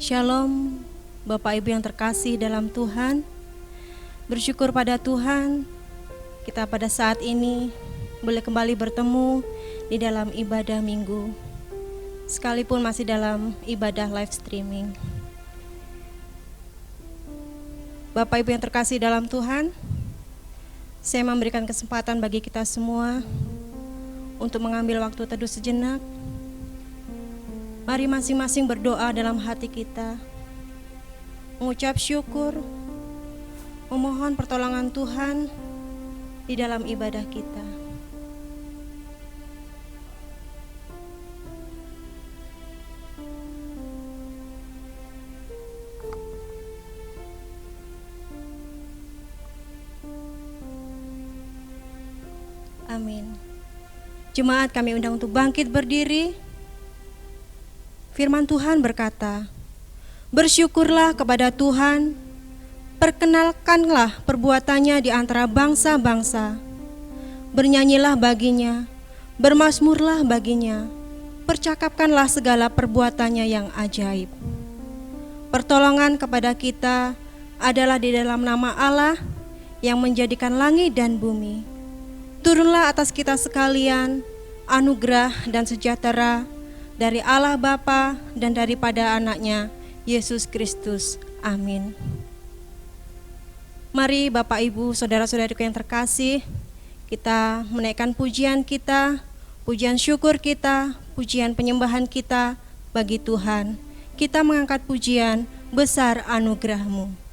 Shalom, Bapak Ibu yang terkasih dalam Tuhan. Bersyukur pada Tuhan, kita pada saat ini boleh kembali bertemu di dalam ibadah minggu, sekalipun masih dalam ibadah live streaming. Bapak Ibu yang terkasih dalam Tuhan, saya memberikan kesempatan bagi kita semua untuk mengambil waktu teduh sejenak. Mari masing-masing berdoa dalam hati kita, mengucap syukur, memohon pertolongan Tuhan di dalam ibadah kita. Amin. Jemaat, kami undang untuk bangkit berdiri. Firman Tuhan berkata, "Bersyukurlah kepada Tuhan, perkenalkanlah perbuatannya di antara bangsa-bangsa. Bernyanyilah baginya, bermazmurlah baginya, percakapkanlah segala perbuatannya yang ajaib." Pertolongan kepada kita adalah di dalam nama Allah yang menjadikan langit dan bumi. Turunlah atas kita sekalian anugerah dan sejahtera dari Allah Bapa dan daripada anaknya Yesus Kristus. Amin. Mari Bapak Ibu, saudara-saudariku yang terkasih, kita menaikkan pujian kita, pujian syukur kita, pujian penyembahan kita bagi Tuhan. Kita mengangkat pujian besar anugerah-Mu.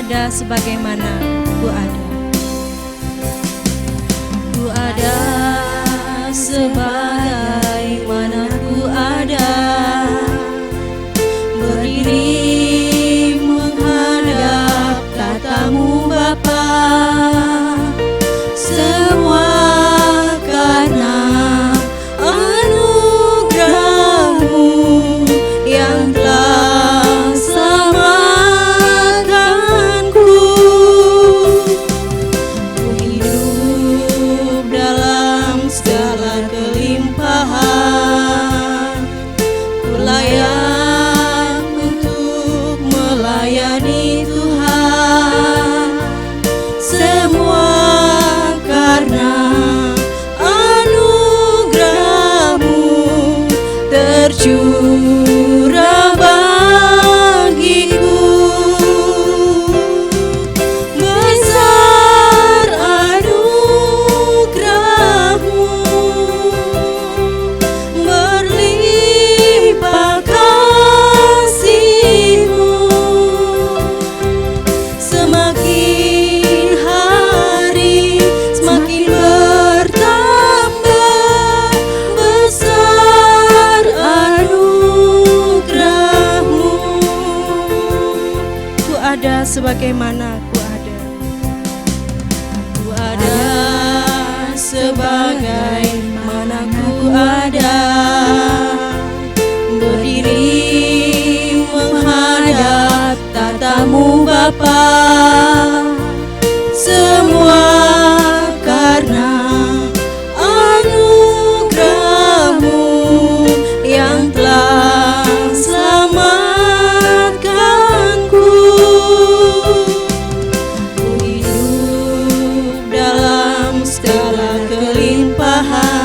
Ada sebagaimana ku ada. Ku ada sebagaimana ku ada, berdiri menghadap tatamu Bapa. Semua karena anugerah-Mu yang telah curah bagiku. Besar anugerah-Mu, berlimpah kasih-Mu. Semakin hari semakin bertambah besar anugerah-Mu. Ku ada sebagaimana ku ada. Ku ada sebagaimana ku ada, berdiri menghadap tatamu Bapa. Semua karena anugerah-Mu yang telah selamatkanku. Ku hidup dalam segala kelimpahan,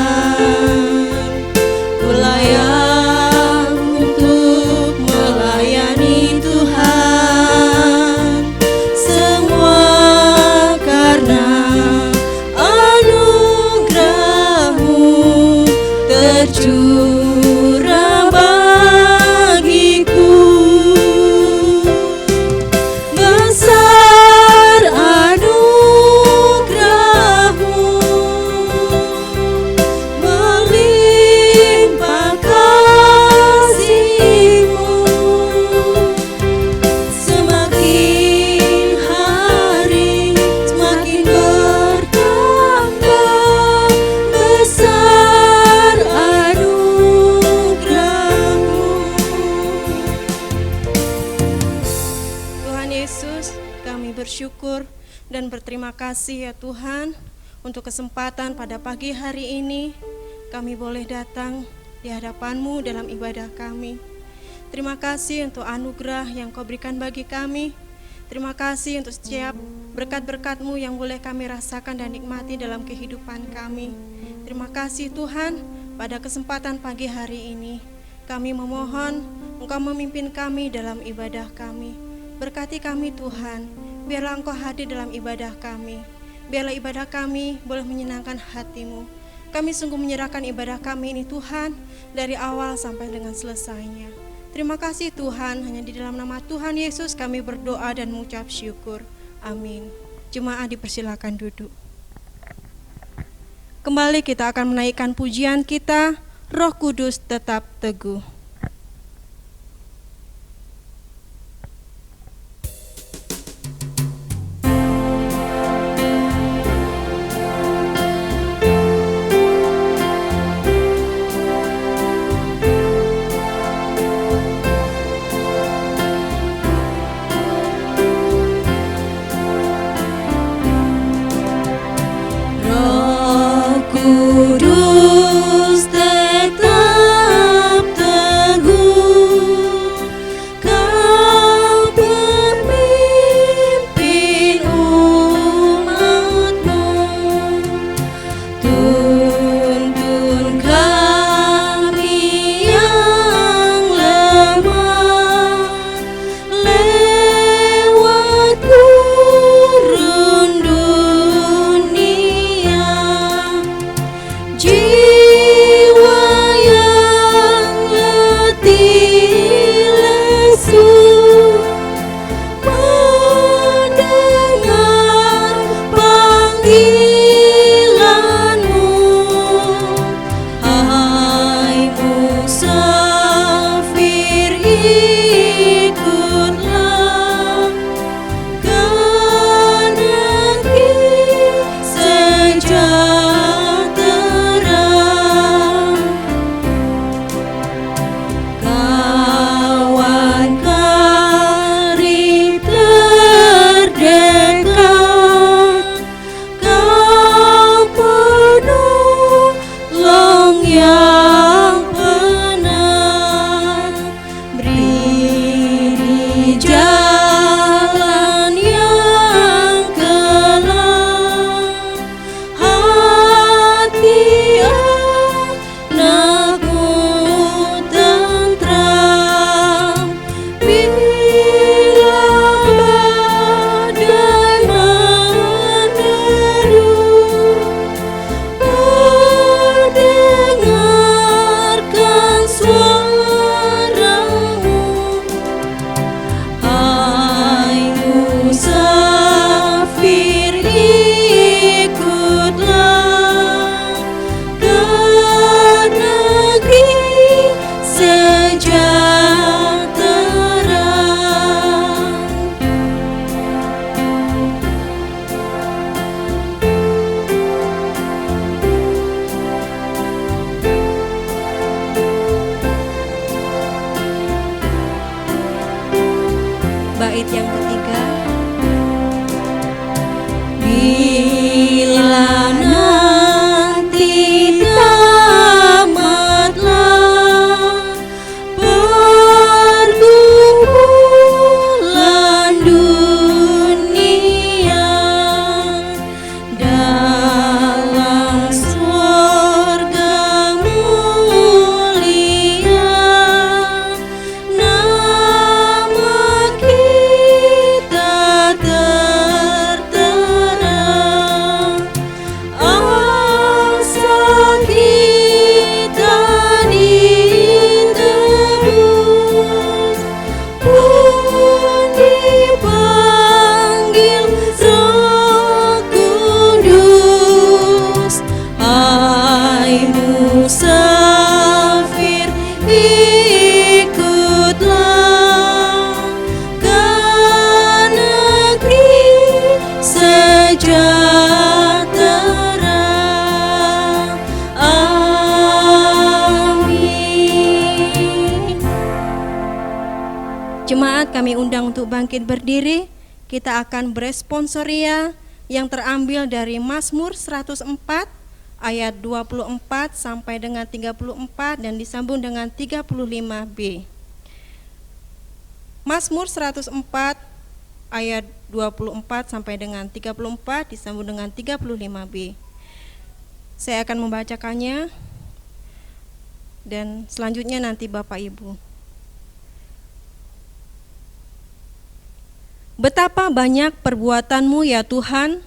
ku layak untuk melayani Tuhan. Yesus, kami bersyukur dan berterima kasih ya Tuhan untuk kesempatan pada pagi hari ini kami boleh datang di hadapan-Mu dalam ibadah kami. Terima kasih untuk anugerah yang Kau berikan bagi kami. Terima kasih untuk setiap berkat-berkat-Mu yang boleh kami rasakan dan nikmati dalam kehidupan kami. Terima kasih Tuhan, pada kesempatan pagi hari ini kami memohon Engkau memimpin kami dalam ibadah kami. Berkati kami Tuhan, biarlah Engkau hadir dalam ibadah kami. Biarlah ibadah kami boleh menyenangkan hati-Mu. Kami sungguh menyerahkan ibadah kami ini Tuhan, dari awal sampai dengan selesainya. Terima kasih Tuhan, hanya di dalam nama Tuhan Yesus kami berdoa dan mengucap syukur. Amin. Jemaat dipersilakan duduk. Kembali kita akan menaikkan pujian kita, Roh Kudus tetap teguh. Kudus tetap teguh, Kau pemimpin umat-Mu. Tuntun kami yang lemah lewat gurun dunia. Jiwa yang letih lesu mendengar panggilan-Mu. Hai musafir, ikutlah ke negeri sejahtera. Kawan karib terdekat, Kau penolong yang benar. Beri di jalan yang gelap hati anakmu tentram. Bila badai meneru, dengarkan suara-Mu. Hai musafir, ikutlah ke negeri sejahtera. Bait yang ketiga. Bila nanti tamatlah pergumulan dunia, dalam surga mulia nama kita tertera. Asa kita ditebus, pun dipanggil Roh Kudus. Hai musafir, ikutlah ke negeri sejahtera. Amin. Jemaat kami undang untuk bangkit berdiri. kita akan beresponsoria yang terambil dari Mazmur 104 ayat 24 sampai dengan 34 dan disambung dengan 35b. Mazmur 104 ayat 24 sampai dengan 34 disambung dengan 35b. Saya akan membacakannya dan selanjutnya nanti Bapak Ibu. Betapa banyak perbuatanmu ya Tuhan,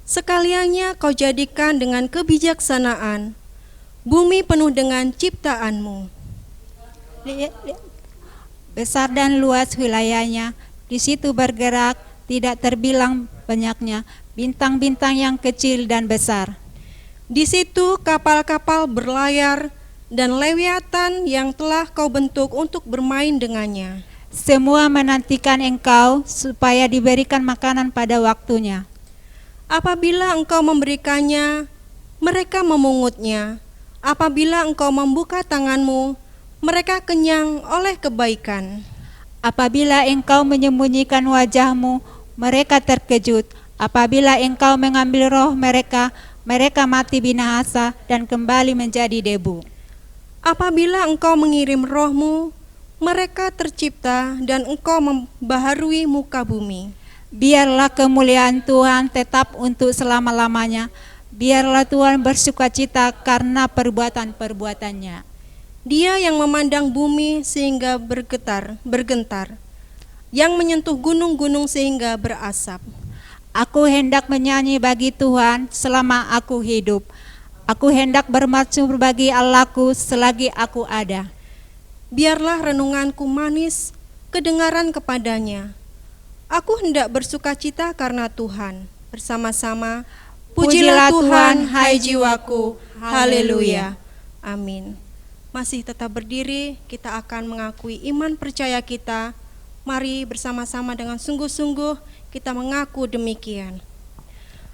sekaliannya kau jadikan dengan kebijaksanaan, bumi penuh dengan ciptaanmu. Besar dan luas wilayahnya, di situ bergerak, tidak terbilang banyaknya, bintang-bintang yang kecil dan besar. Di situ kapal-kapal berlayar dan lewiatan yang telah kau bentuk untuk bermain dengannya. Semua menantikan engkau supaya diberikan makanan pada waktunya. Apabila engkau memberikannya, mereka memungutnya. Apabila engkau membuka tanganmu, mereka kenyang oleh kebaikan. Apabila engkau menyembunyikan wajahmu, mereka terkejut. Apabila engkau mengambil roh mereka, mereka mati binasa dan kembali menjadi debu. Apabila engkau mengirim rohmu, mereka tercipta dan engkau membaharui muka bumi. Biarlah kemuliaan Tuhan tetap untuk selama-lamanya. Biarlah Tuhan bersukacita karena perbuatan-perbuatannya. Dia yang memandang bumi sehingga bergentar, yang menyentuh gunung-gunung sehingga berasap. Aku hendak menyanyi bagi Tuhan selama aku hidup. Aku hendak bermazmur bagi Allahku selagi aku ada. Biarlah renunganku manis, kedengaran kepadanya. Aku hendak bersukacita karena Tuhan. Bersama-sama, pujilah Tuhan, hai jiwaku. Haleluya. Amin. Masih tetap berdiri, kita akan mengakui iman percaya kita. Mari bersama-sama dengan sungguh-sungguh kita mengaku demikian.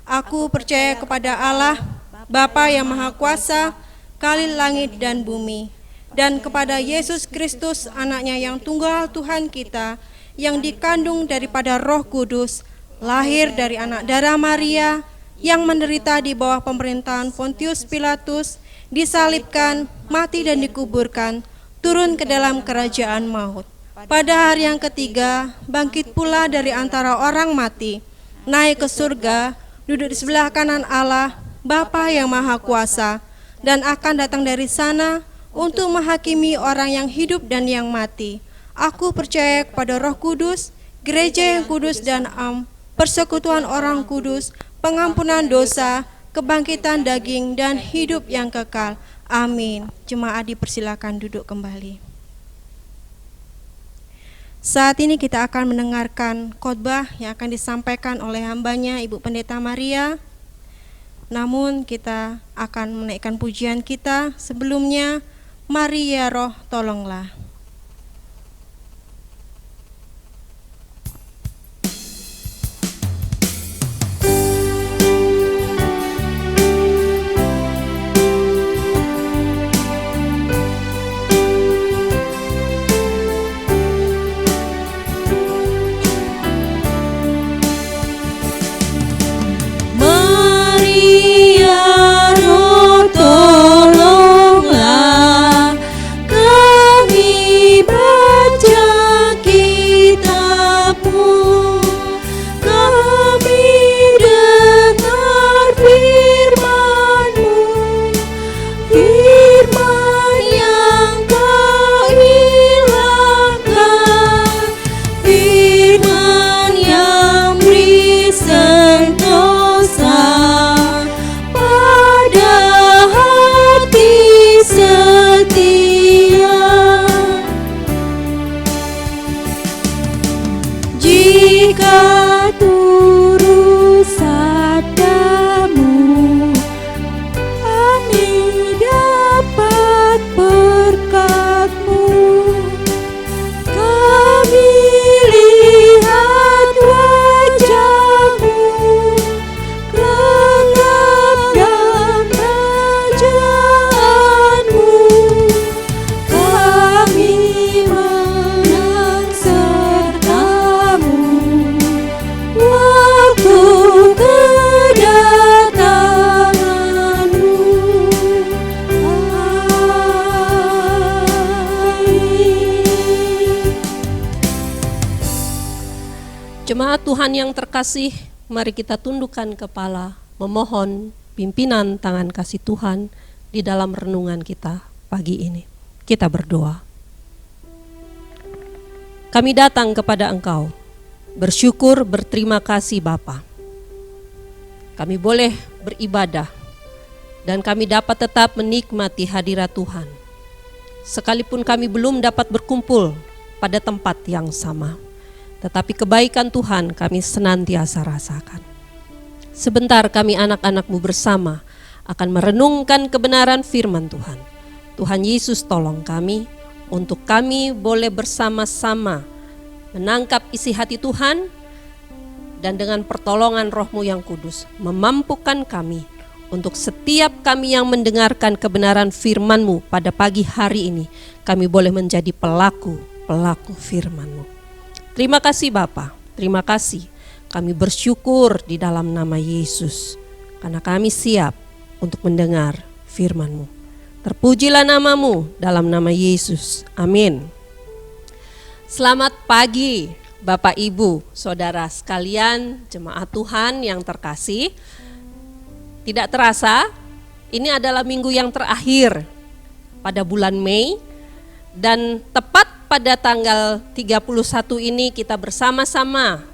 Aku percaya kepada Allah, Bapa yang Maha Kuasa, Khalil langit dan bumi, dan kepada Yesus Kristus, anaknya yang tunggal Tuhan kita, yang dikandung daripada Roh Kudus, lahir dari anak darah Maria, yang menderita di bawah pemerintahan Pontius Pilatus, disalibkan, mati dan dikuburkan, turun ke dalam kerajaan maut. Pada hari yang ketiga, bangkit pula dari antara orang mati, naik ke surga, duduk di sebelah kanan Allah, Bapa yang Maha Kuasa, dan akan datang dari sana untuk menghakimi orang yang hidup dan yang mati. Aku percaya kepada Roh Kudus, gereja yang kudus dan persekutuan orang kudus, pengampunan dosa, kebangkitan daging, dan hidup yang kekal. Amin. Jemaat dipersilakan duduk kembali. Saat ini kita akan mendengarkan khotbah yang akan disampaikan oleh hambanya Ibu Pendeta Maria. Namun kita akan menaikkan pujian kita. Sebelumnya, mari ya Roh tolonglah. Jemaat Tuhan yang terkasih, mari kita tundukkan kepala, memohon pimpinan tangan kasih Tuhan di dalam renungan kita pagi ini. Kita berdoa. Kami datang kepada Engkau, bersyukur, berterima kasih Bapa. Kami boleh beribadah dan kami dapat tetap menikmati hadirat Tuhan. Sekalipun kami belum dapat berkumpul pada tempat yang sama, tetapi kebaikan Tuhan kami senantiasa rasakan. Sebentar kami anak-anak-Mu bersama akan merenungkan kebenaran firman Tuhan. Tuhan Yesus tolong kami untuk kami boleh bersama-sama menangkap isi hati Tuhan, dan dengan pertolongan Roh-Mu yang kudus memampukan kami untuk setiap kami yang mendengarkan kebenaran firman-Mu pada pagi hari ini, kami boleh menjadi pelaku firman-Mu. Terima kasih Bapa, terima kasih. Kami bersyukur di dalam nama Yesus, karena kami siap untuk mendengar firman-Mu. Terpujilah nama-Mu dalam nama Yesus. Amin. Selamat pagi Bapak Ibu, Saudara sekalian, jemaat Tuhan yang terkasih. Tidak terasa, ini adalah minggu yang terakhir pada bulan Mei, dan tepat pada tanggal 31 ini kita bersama-sama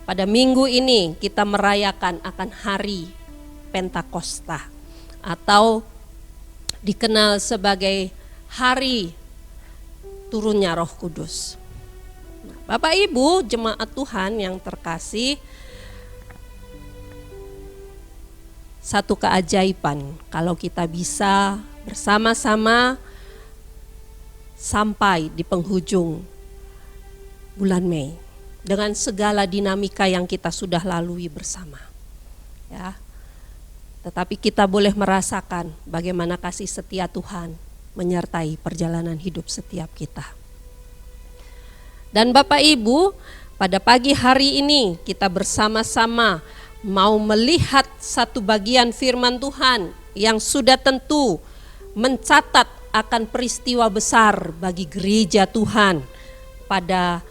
pada minggu ini kita merayakan akan hari Pentakosta atau dikenal sebagai hari turunnya Roh Kudus. Bapak Ibu, jemaat Tuhan yang terkasih, satu keajaiban kalau kita bisa bersama-sama sampai di penghujung bulan Mei dengan segala dinamika yang kita sudah lalui bersama. Ya. Tetapi kita boleh merasakan bagaimana kasih setia Tuhan menyertai perjalanan hidup setiap kita. Dan Bapak Ibu, pada pagi hari ini kita bersama-sama mau melihat satu bagian firman Tuhan yang sudah tentu mencatat akan peristiwa besar bagi gereja Tuhan pada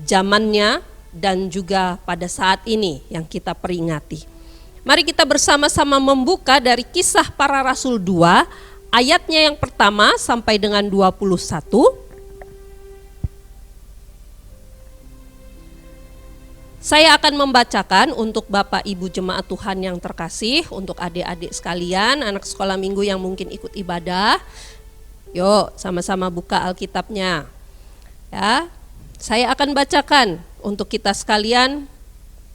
zamannya dan juga pada saat ini yang kita peringati. Mari kita bersama-sama membuka dari Kisah Para Rasul 2, ayatnya yang pertama sampai dengan 21. Saya akan membacakan untuk Bapak Ibu jemaat Tuhan yang terkasih, untuk adik-adik sekalian, anak sekolah minggu yang mungkin ikut ibadah. Yuk sama-sama buka Alkitabnya. Ya, saya akan bacakan untuk kita sekalian,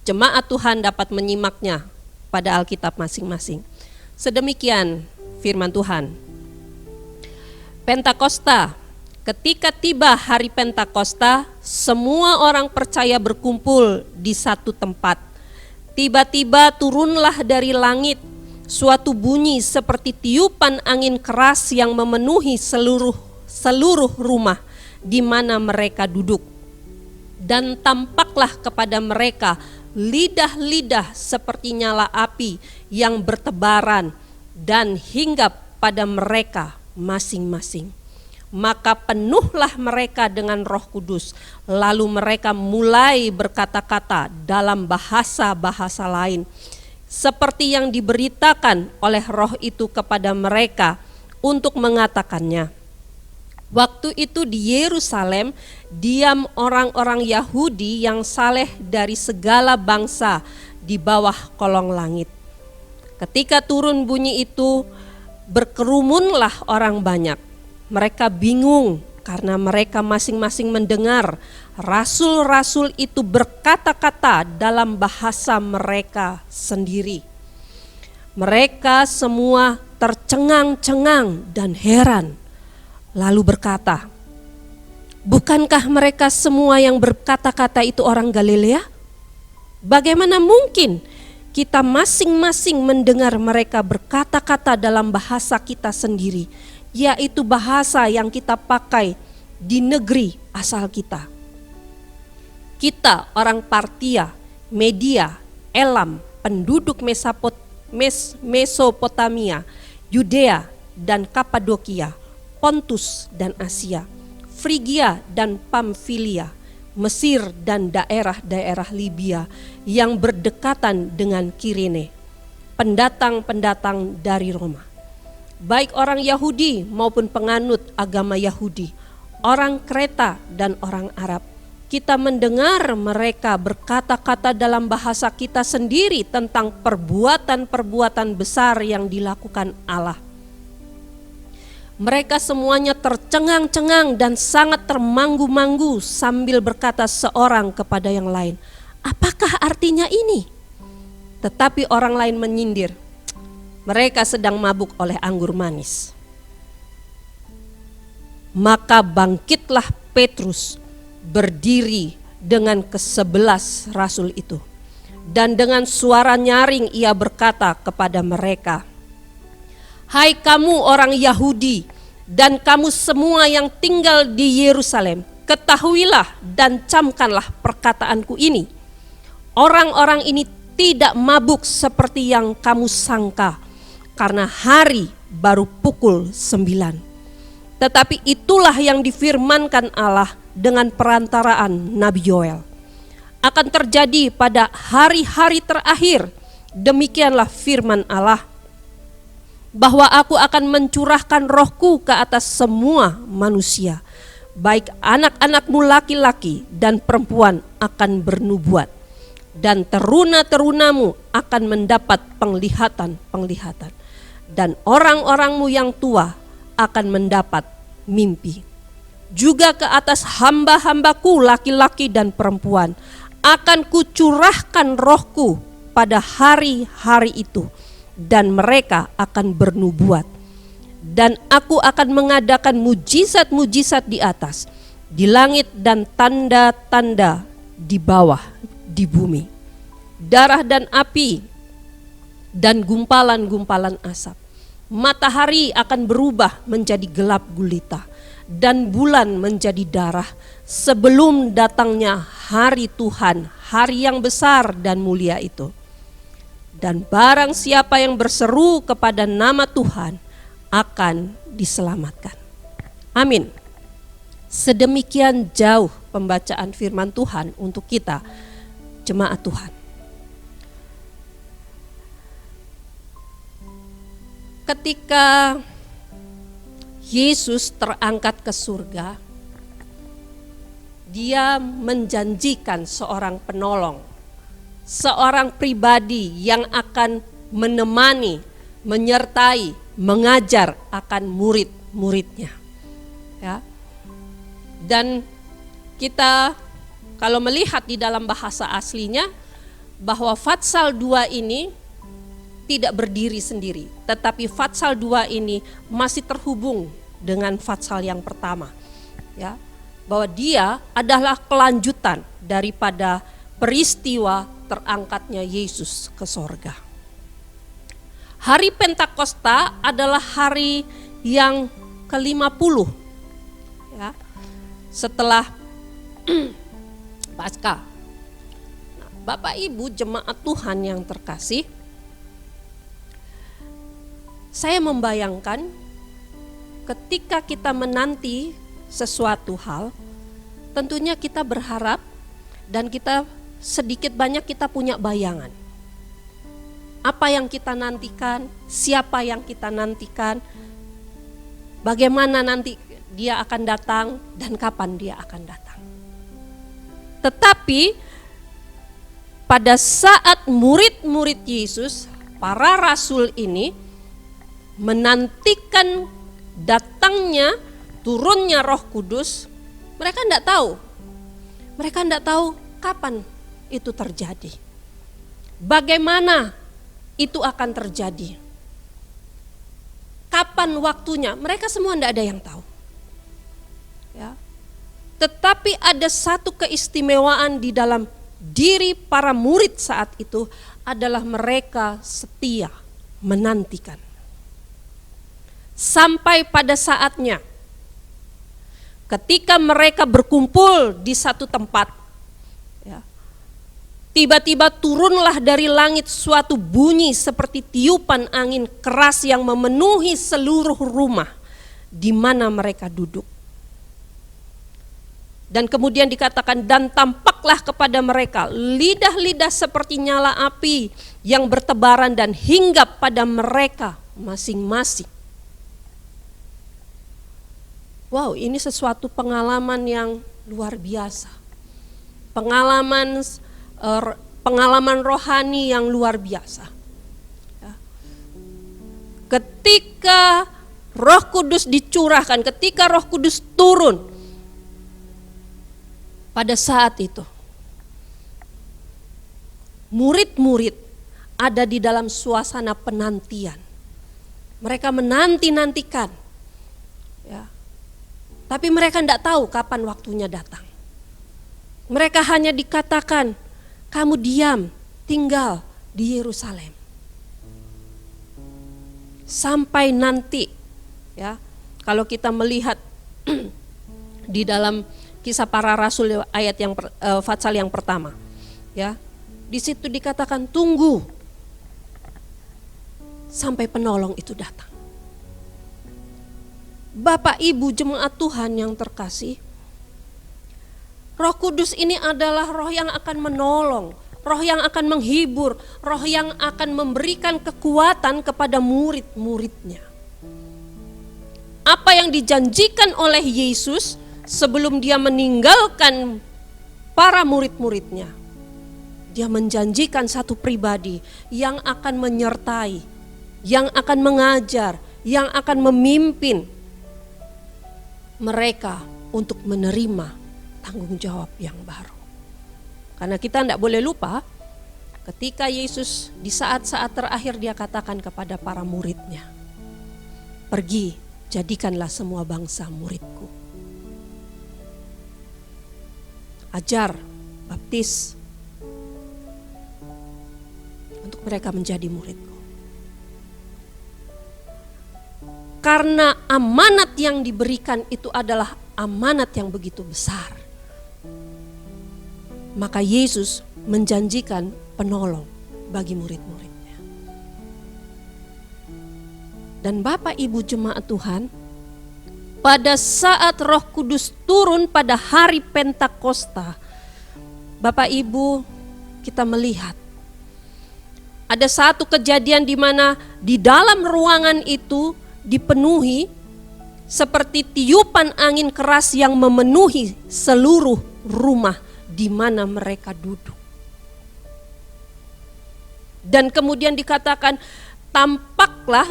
jemaat Tuhan dapat menyimaknya pada Alkitab masing-masing. Sedemikian firman Tuhan. Pentakosta. Ketika tiba hari Pentakosta, semua orang percaya berkumpul di satu tempat. Tiba-tiba turunlah dari langit suatu bunyi seperti tiupan angin keras yang memenuhi seluruh rumah di mana mereka duduk. Dan tampaklah kepada mereka lidah-lidah seperti nyala api yang bertebaran dan hinggap pada mereka masing-masing. Maka penuhlah mereka dengan Roh Kudus, lalu mereka mulai berkata-kata dalam bahasa-bahasa lain, seperti yang diberitakan oleh Roh itu kepada mereka untuk mengatakannya. Waktu itu di Yerusalem diam orang-orang Yahudi yang saleh dari segala bangsa di bawah kolong langit. Ketika turun bunyi itu, berkerumunlah orang banyak. Mereka bingung karena mereka masing-masing mendengar rasul-rasul itu berkata-kata dalam bahasa mereka sendiri. Mereka semua tercengang-cengang dan heran, lalu berkata, "Bukankah mereka semua yang berkata-kata itu orang Galilea? Bagaimana mungkin kita masing-masing mendengar mereka berkata-kata dalam bahasa kita sendiri, yaitu bahasa yang kita pakai di negeri asal kita? Kita orang Partia, Media, Elam, penduduk Mesopotamia, Yudea dan Kapadokia, Pontus dan Asia, Frigia dan Pamfilia, Mesir dan daerah-daerah Libya yang berdekatan dengan Kirene, pendatang-pendatang dari Roma. Baik orang Yahudi maupun penganut agama Yahudi, orang Kreta dan orang Arab. Kita mendengar mereka berkata-kata dalam bahasa kita sendiri tentang perbuatan-perbuatan besar yang dilakukan Allah. Mereka semuanya tercengang-cengang dan sangat termanggu-manggu sambil berkata seorang kepada yang lain, "Apakah artinya ini?" Tetapi orang lain menyindir, "Mereka sedang mabuk oleh anggur manis." Maka bangkitlah Petrus berdiri dengan ke-11 rasul itu, dan dengan suara nyaring ia berkata kepada mereka, "Hai kamu orang Yahudi dan kamu semua yang tinggal di Yerusalem, ketahuilah dan camkanlah perkataanku ini. Orang-orang ini tidak mabuk seperti yang kamu sangka, karena hari baru pukul 9. Tetapi itulah yang difirmankan Allah dengan perantaraan Nabi Yoel. Akan terjadi pada hari-hari terakhir, demikianlah firman Allah, bahwa aku akan mencurahkan rohku ke atas semua manusia. Baik anak-anakmu laki-laki dan perempuan akan bernubuat, dan teruna-terunamu akan mendapat penglihatan-penglihatan, dan orang-orangmu yang tua akan mendapat mimpi. Juga ke atas hamba-hambaku laki-laki dan perempuan akan kucurahkan rohku pada hari-hari itu, dan mereka akan bernubuat. Dan aku akan mengadakan mujizat-mujizat di atas, di langit, dan tanda-tanda di bawah, di bumi. Darah dan api dan gumpalan-gumpalan asap. Matahari akan berubah menjadi gelap gulita, dan bulan menjadi darah, sebelum datangnya hari Tuhan, hari yang besar dan mulia itu. Dan barang siapa yang berseru kepada nama Tuhan akan diselamatkan." Amin. Sedemikian jauh pembacaan firman Tuhan untuk kita, jemaat Tuhan. Ketika Yesus terangkat ke surga, Dia menjanjikan seorang penolong, seorang pribadi yang akan menemani, menyertai, mengajar akan murid-muridnya. Ya. Dan kita kalau melihat di dalam bahasa aslinya, bahwa Fatsal 2 ini tidak berdiri sendiri, tetapi Fatsal 2 ini masih terhubung dengan Fatsal yang pertama. Ya, bahwa dia adalah kelanjutan daripada peristiwa terangkatnya Yesus ke sorga. Hari Pentakosta adalah hari yang ke-50 ya, setelah Paskah. Nah, Bapak Ibu jemaat Tuhan yang terkasih, saya membayangkan ketika kita menanti sesuatu hal, tentunya kita berharap dan kita sedikit banyak kita punya bayangan. Apa yang kita nantikan, siapa yang kita nantikan, bagaimana nanti dia akan datang dan kapan dia akan datang. Tetapi pada saat murid-murid Yesus, para rasul ini menantikan datangnya, turunnya Roh Kudus, mereka tidak tahu. Mereka tidak tahu kapan itu terjadi. Bagaimana itu akan terjadi? Kapan waktunya? Mereka semua tidak ada yang tahu. Ya. Tetapi ada satu keistimewaan di dalam diri para murid saat itu, adalah mereka setia menantikan. Sampai pada saatnya, ketika mereka berkumpul di satu tempat, ya, tiba-tiba turunlah dari langit suatu bunyi seperti tiupan angin keras yang memenuhi seluruh rumah di mana mereka duduk. Dan kemudian dikatakan, dan tampaklah kepada mereka lidah-lidah seperti nyala api yang bertebaran dan hinggap pada mereka masing-masing. Wow, ini sesuatu pengalaman yang luar biasa. Pengalaman rohani yang luar biasa. Ya. Ketika Roh Kudus dicurahkan, ketika Roh Kudus turun, pada saat itu, murid-murid ada di dalam suasana penantian. Mereka menanti-nantikan, ya. Tapi mereka tidak tahu kapan waktunya datang. Mereka hanya dikatakan, kamu diam, tinggal di Yerusalem. Sampai nanti, ya, kalau kita melihat di dalam Kisah Para Rasul ayat pasal yang pertama, ya, di situ dikatakan tunggu sampai penolong itu datang. Bapak Ibu jemaat Tuhan yang terkasih, Roh Kudus ini adalah roh yang akan menolong, roh yang akan menghibur, roh yang akan memberikan kekuatan kepada murid-muridnya. Apa yang dijanjikan oleh Yesus sebelum dia meninggalkan para murid-muridnya, dia menjanjikan satu pribadi yang akan menyertai, yang akan mengajar, yang akan memimpin mereka untuk menerima tanggung jawab yang baru. Karena kita tidak boleh lupa, ketika Yesus di saat-saat terakhir dia katakan kepada para muridnya, pergi, jadikanlah semua bangsa muridku. Ajar, baptis, untuk mereka menjadi muridku. Karena amanat yang diberikan itu adalah amanat yang begitu besar, maka Yesus menjanjikan penolong bagi murid-muridnya. Dan Bapak Ibu jemaat Tuhan, pada saat Roh Kudus turun pada hari Pentakosta, Bapak Ibu, kita melihat ada satu kejadian di mana di dalam ruangan itu dipenuhi seperti tiupan angin keras yang memenuhi seluruh rumah di mana mereka duduk. Dan kemudian dikatakan, tampaklah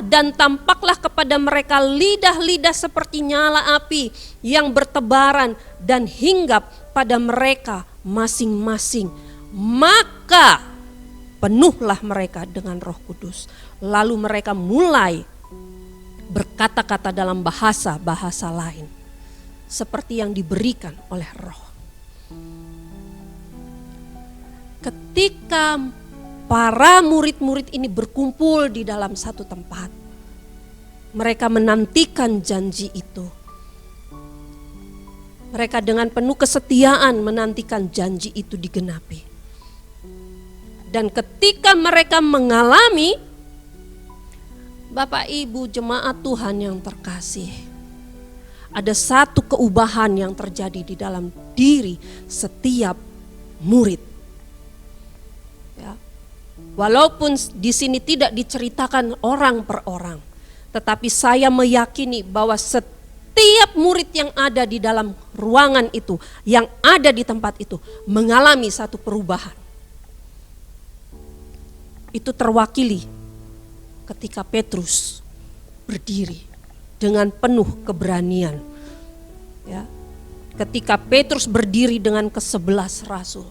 kepada mereka lidah-lidah seperti nyala api yang bertebaran dan hinggap pada mereka masing-masing. Maka penuhlah mereka dengan Roh Kudus. Lalu mereka mulai berkata-kata dalam bahasa-bahasa lain seperti yang diberikan oleh Roh. Ketika para murid-murid ini berkumpul di dalam satu tempat, mereka menantikan janji itu. Mereka dengan penuh kesetiaan menantikan janji itu digenapi. Dan ketika mereka mengalami, Bapak Ibu jemaat Tuhan yang terkasih, ada satu keubahan yang terjadi di dalam diri setiap murid. Ya. Walaupun di sini tidak diceritakan orang per orang, tetapi saya meyakini bahwa setiap murid yang ada di dalam ruangan itu, yang ada di tempat itu, mengalami satu perubahan. Itu terwakili ketika Petrus berdiri dengan penuh keberanian. Ya. Ketika Petrus berdiri dengan ke-11 rasul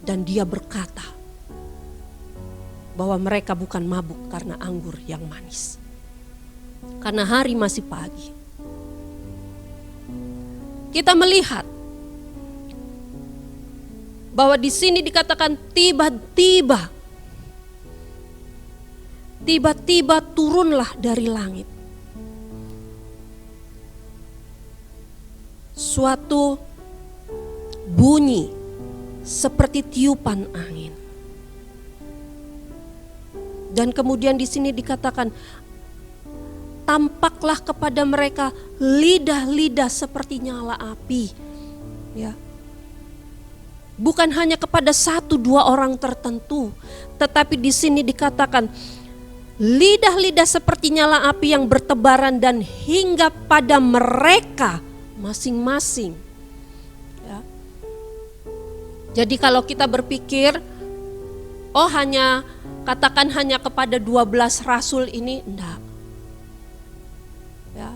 dan dia berkata bahwa mereka bukan mabuk karena anggur yang manis, karena hari masih pagi. Kita melihat bahwa di sini dikatakan tiba-tiba turunlah dari langit suatu bunyi seperti tiupan angin. Dan kemudian di sini dikatakan tampaklah kepada mereka lidah-lidah seperti nyala api. Ya, bukan hanya kepada 1-2 orang tertentu, tetapi di sini dikatakan lidah-lidah seperti nyala api yang bertebaran dan hingga pada mereka masing-masing. Ya. Jadi kalau kita berpikir, katakan hanya kepada 12 rasul ini, enggak. Ya.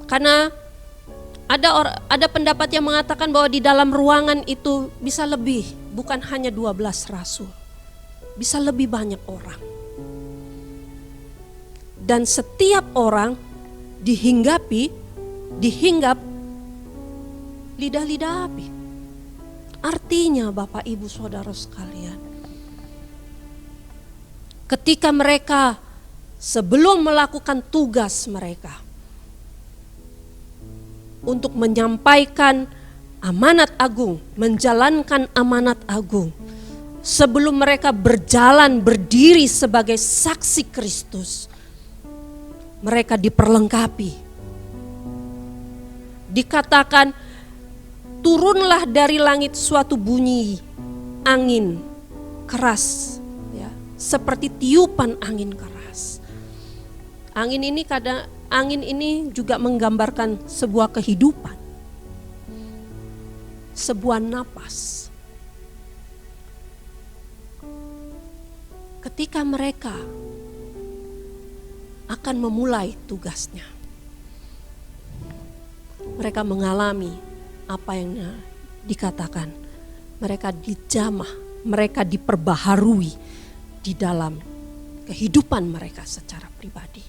Karena ada pendapat yang mengatakan bahwa di dalam ruangan itu bisa lebih, bukan hanya 12 rasul. Bisa lebih banyak orang. Dan setiap orang dihinggap lidah-lidah api. Artinya Bapak Ibu Saudara sekalian, ketika mereka sebelum melakukan tugas mereka untuk menyampaikan amanat agung, menjalankan amanat agung, sebelum mereka berjalan berdiri sebagai saksi Kristus, mereka diperlengkapi. Dikatakan, turunlah dari langit suatu bunyi angin keras, ya, seperti tiupan angin keras. Angin ini juga menggambarkan sebuah kehidupan, sebuah napas. Ketika mereka akan memulai tugasnya, mereka mengalami apa yang dikatakan, mereka dijamah, mereka diperbaharui di dalam kehidupan mereka secara pribadi.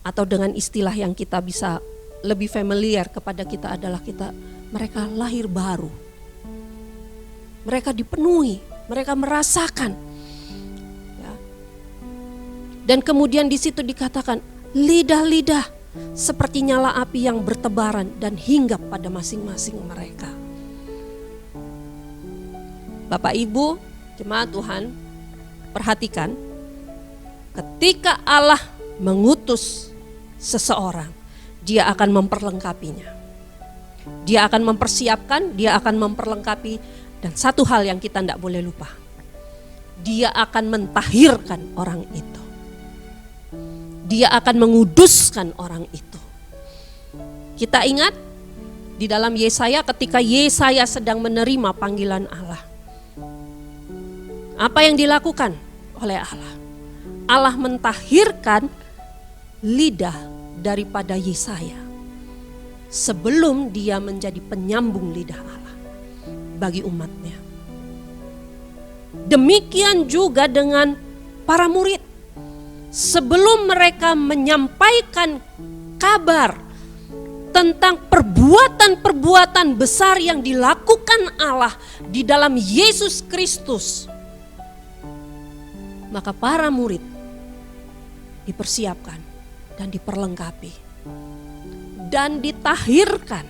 Atau dengan istilah yang kita bisa lebih familiar kepada kita adalah mereka lahir baru. Mereka dipenuhi, mereka merasakan. Ya. Dan kemudian di situ dikatakan lidah-lidah seperti nyala api yang bertebaran dan hinggap pada masing-masing mereka. Bapak Ibu, jemaat Tuhan, perhatikan, ketika Allah mengutus seseorang, dia akan memperlengkapinya. Dia akan mempersiapkan, dia akan memperlengkapi, dan satu hal yang kita tidak boleh lupa, dia akan mentahirkan orang itu. Dia akan menguduskan orang itu. Kita ingat di dalam Yesaya, ketika Yesaya sedang menerima panggilan Allah, apa yang dilakukan oleh Allah? Allah mentahirkan lidah daripada Yesaya sebelum dia menjadi penyambung lidah Allah bagi umatnya. Demikian juga dengan para murid. Sebelum mereka menyampaikan kabar tentang perbuatan-perbuatan besar yang dilakukan Allah di dalam Yesus Kristus, maka para murid dipersiapkan dan diperlengkapi dan ditahirkan.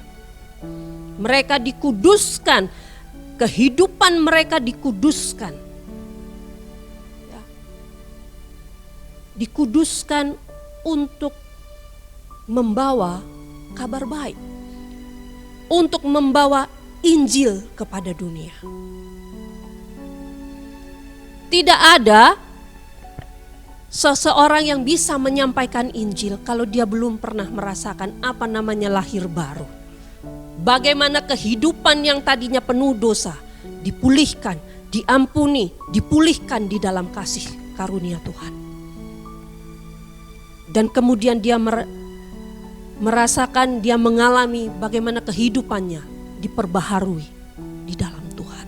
Mereka dikuduskan, kehidupan mereka dikuduskan. Ya. Dikuduskan untuk membawa kabar baik, untuk membawa Injil kepada dunia. Tidak ada seseorang yang bisa menyampaikan Injil kalau dia belum pernah merasakan apa namanya lahir baru. Bagaimana kehidupan yang tadinya penuh dosa dipulihkan, diampuni, dipulihkan di dalam kasih karunia Tuhan. Dan kemudian dia merasakan, dia mengalami bagaimana kehidupannya diperbaharui di dalam Tuhan.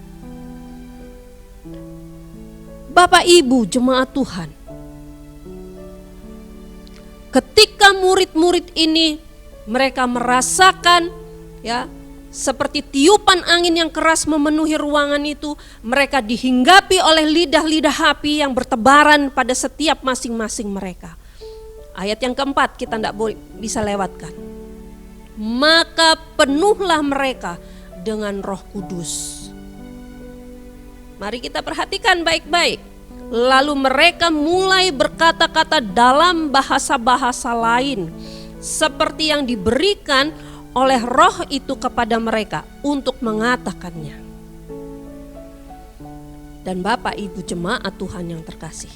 Bapak Ibu jemaat Tuhan, ketika murid-murid ini mereka merasakan, ya, seperti tiupan angin yang keras memenuhi ruangan itu, mereka dihinggapi oleh lidah-lidah api yang bertebaran pada setiap masing-masing mereka. Ayat yang keempat kita tidak bisa lewatkan. Maka penuhlah mereka dengan Roh Kudus. Mari kita perhatikan baik-baik. Lalu mereka mulai berkata-kata dalam bahasa-bahasa lain, seperti yang diberikan oleh Roh itu kepada mereka untuk mengatakannya. Dan Bapak Ibu jemaat Tuhan yang terkasih,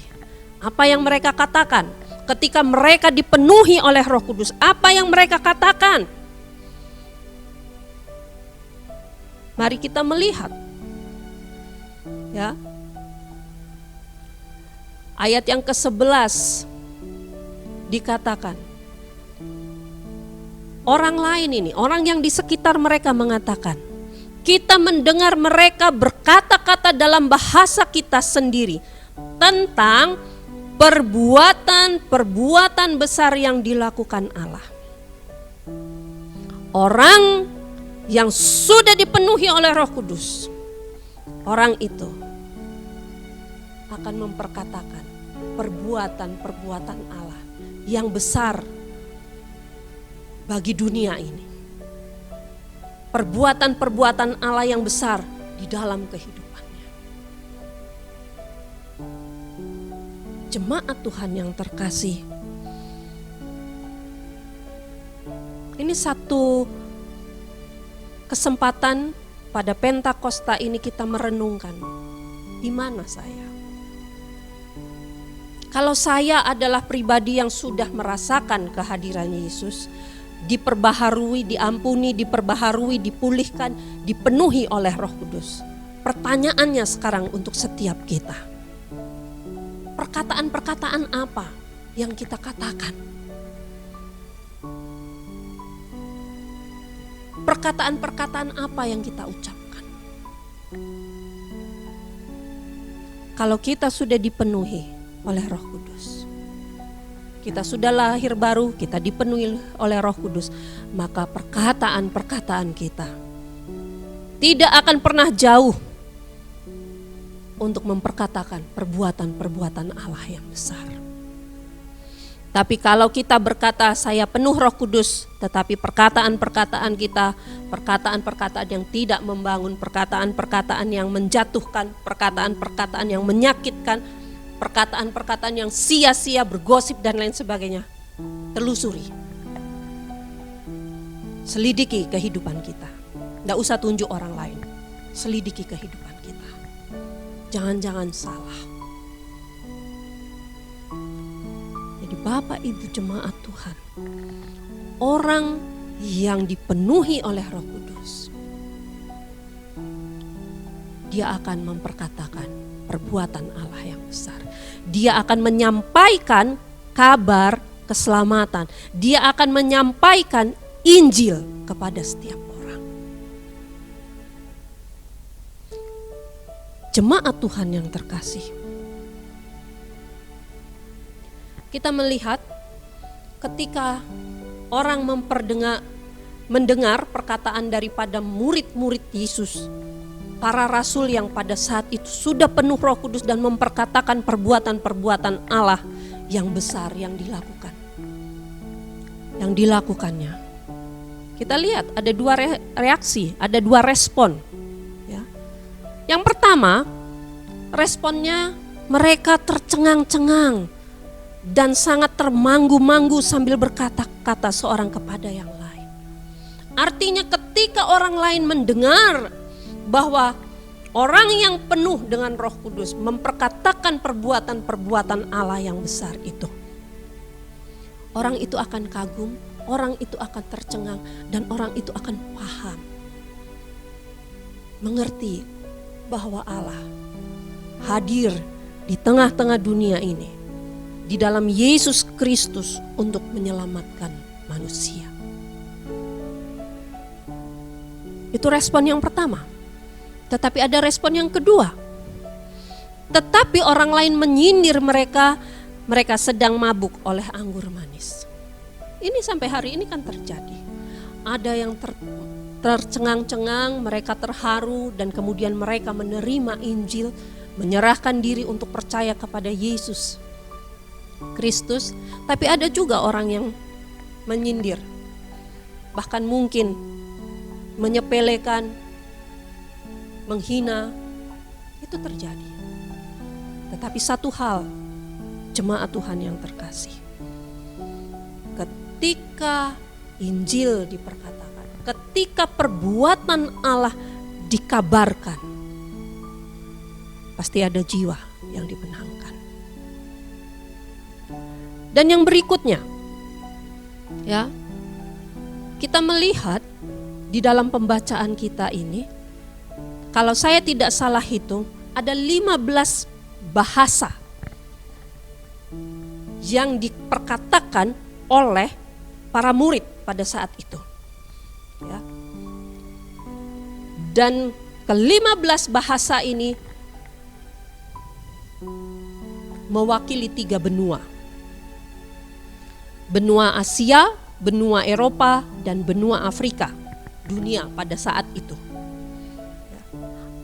apa yang mereka katakan ketika mereka dipenuhi oleh Roh Kudus? Apa yang mereka katakan? Mari kita melihat, ya, ayat yang ke-11 dikatakan, orang lain ini, orang yang di sekitar mereka mengatakan, kita mendengar mereka berkata-kata dalam bahasa kita sendiri tentang perbuatan-perbuatan besar yang dilakukan Allah. Orang yang sudah dipenuhi oleh Roh Kudus, orang itu akan memperkatakan perbuatan-perbuatan Allah yang besar bagi dunia ini. Perbuatan-perbuatan Allah yang besar di dalam kehidupannya. Jemaat Tuhan yang terkasih, ini satu kesempatan pada Pentakosta ini kita merenungkan, di mana saya? Kalau saya adalah pribadi yang sudah merasakan kehadiran Yesus, diperbaharui, diampuni, diperbaharui, dipulihkan, dipenuhi oleh Roh Kudus. Pertanyaannya sekarang untuk setiap kita, perkataan-perkataan apa yang kita katakan? Perkataan-perkataan apa yang kita ucapkan? Kalau kita sudah dipenuhi oleh Roh Kudus, kita sudah lahir baru, kita dipenuhi oleh Roh Kudus, maka perkataan-perkataan kita tidak akan pernah jauh untuk memperkatakan perbuatan-perbuatan Allah yang besar. Tapi kalau kita berkata saya penuh Roh Kudus, tetapi perkataan-perkataan kita, perkataan-perkataan yang tidak membangun, perkataan-perkataan yang menjatuhkan, perkataan-perkataan yang menyakitkan, perkataan-perkataan yang sia-sia, bergosip dan lain sebagainya, telusuri, selidiki kehidupan kita. Tidak usah tunjuk orang lain, selidiki kehidupan kita. Jangan-jangan salah. Jadi Bapak Ibu jemaat Tuhan, orang yang dipenuhi oleh Roh Kudus, dia akan memperkatakan perbuatan Allah yang besar. Dia akan menyampaikan kabar keselamatan. Dia akan menyampaikan Injil kepada setiap orang. Jemaat Tuhan yang terkasih, kita melihat ketika orang mendengar perkataan daripada murid-murid Yesus, para rasul yang pada saat itu sudah penuh Roh Kudus dan memperkatakan perbuatan-perbuatan Allah yang besar yang dilakukannya. Kita lihat ada dua reaksi, ada dua respon. Ya. Yang pertama, responnya mereka tercengang-cengang dan sangat termanggu-manggu sambil berkata-kata seorang kepada yang lain. Artinya ketika orang lain mendengar bahwa orang yang penuh dengan Roh Kudus memperkatakan perbuatan-perbuatan Allah yang besar itu, orang itu akan kagum, orang itu akan tercengang, dan orang itu akan paham, mengerti bahwa Allah hadir di tengah-tengah dunia ini di dalam Yesus Kristus untuk menyelamatkan manusia. Itu respon yang pertama. Tetapi ada respon yang kedua. Tetapi orang lain menyindir mereka sedang mabuk oleh anggur manis. Ini sampai hari ini kan terjadi. Ada yang tercengang-cengang, mereka terharu dan kemudian mereka menerima Injil, menyerahkan diri untuk percaya kepada Yesus Kristus. Tapi ada juga orang yang menyindir, bahkan mungkin menyepelekan, menghina, itu terjadi. Tetapi satu hal, jemaat Tuhan yang terkasih, ketika Injil diperkatakan, ketika perbuatan Allah dikabarkan, pasti ada jiwa yang dimenangkan. Dan yang berikutnya, ya, kita melihat di dalam pembacaan kita ini, kalau saya tidak salah hitung, ada 15 bahasa yang diperkatakan oleh para murid pada saat itu. Ya. Dan ke-15 bahasa ini mewakili 3 benua. Benua Asia, benua Eropa, dan benua Afrika, dunia pada saat itu.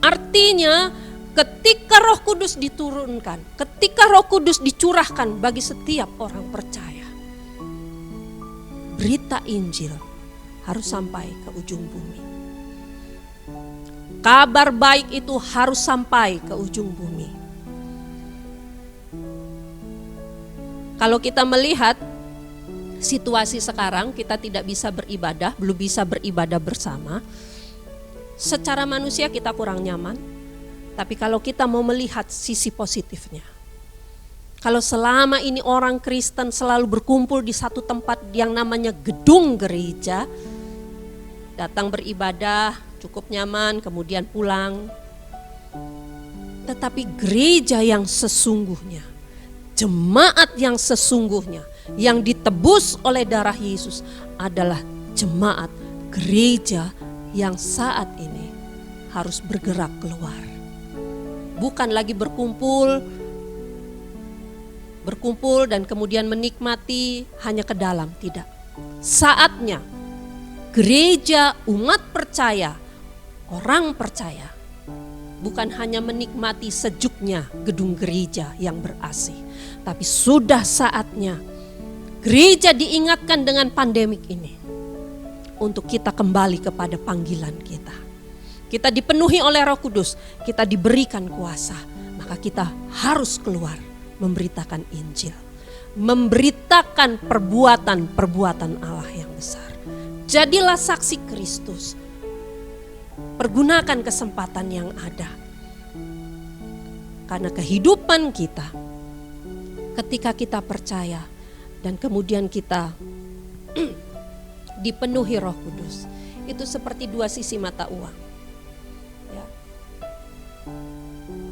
Artinya ketika Roh Kudus diturunkan, ketika Roh Kudus dicurahkan bagi setiap orang percaya, berita Injil harus sampai ke ujung bumi. Kabar baik itu harus sampai ke ujung bumi. Kalau kita melihat situasi sekarang, kita tidak bisa beribadah, belum bisa beribadah bersama. Secara manusia kita kurang nyaman, tapi kalau kita mau melihat sisi positifnya, kalau selama ini orang Kristen selalu berkumpul di satu tempat yang namanya gedung gereja, datang beribadah, cukup nyaman, kemudian pulang. Tetapi gereja yang sesungguhnya, jemaat yang sesungguhnya, yang ditebus oleh darah Yesus adalah jemaat gereja yang saat ini harus bergerak keluar. Bukan lagi berkumpul dan kemudian menikmati hanya ke dalam, tidak. Saatnya gereja, umat percaya, orang percaya bukan hanya menikmati sejuknya gedung gereja yang ber-AC, tapi sudah saatnya gereja diingatkan dengan pandemik ini untuk kita kembali kepada panggilan kita. Kita dipenuhi oleh Roh Kudus, kita diberikan kuasa, maka kita harus keluar memberitakan Injil, memberitakan perbuatan-perbuatan Allah yang besar. Jadilah saksi Kristus. Pergunakan kesempatan yang ada. Karena kehidupan kita, ketika kita percaya dan kemudian kita dipenuhi Roh Kudus, itu seperti 2 sisi mata uang. Ya.